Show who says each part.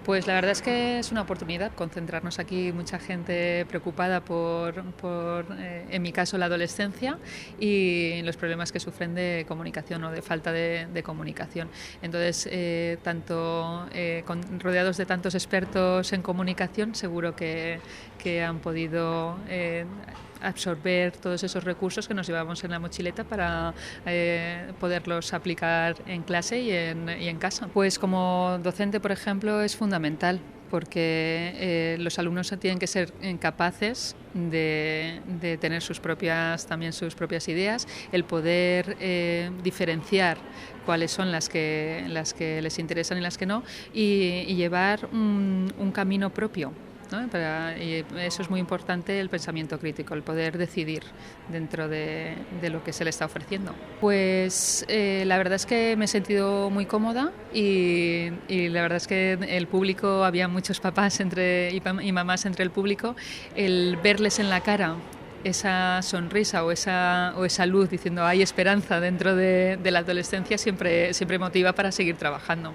Speaker 1: Pues la verdad es que es una oportunidad concentrarnos aquí, mucha gente preocupada en mi caso, la adolescencia y los problemas que sufren de comunicación o de falta de comunicación. Entonces, rodeados de tantos expertos en comunicación, seguro que han podido absorber todos esos recursos que nos llevamos en la mochileta para poderlos aplicar en clase y en casa. Pues como docente, por ejemplo, es fundamental porque los alumnos tienen que ser capaces de tener también sus propias ideas, el poder diferenciar cuáles son las que les interesan y las que no, y llevar un camino propio, ¿no? Y eso es muy importante, el pensamiento crítico, el poder decidir dentro de lo que se le está ofreciendo. Pues la verdad es que me he sentido muy cómoda y la verdad es que el público, había muchos papás y mamás entre el público, el verles en la cara esa sonrisa o esa luz diciendo hay esperanza dentro de la adolescencia siempre motiva para seguir trabajando.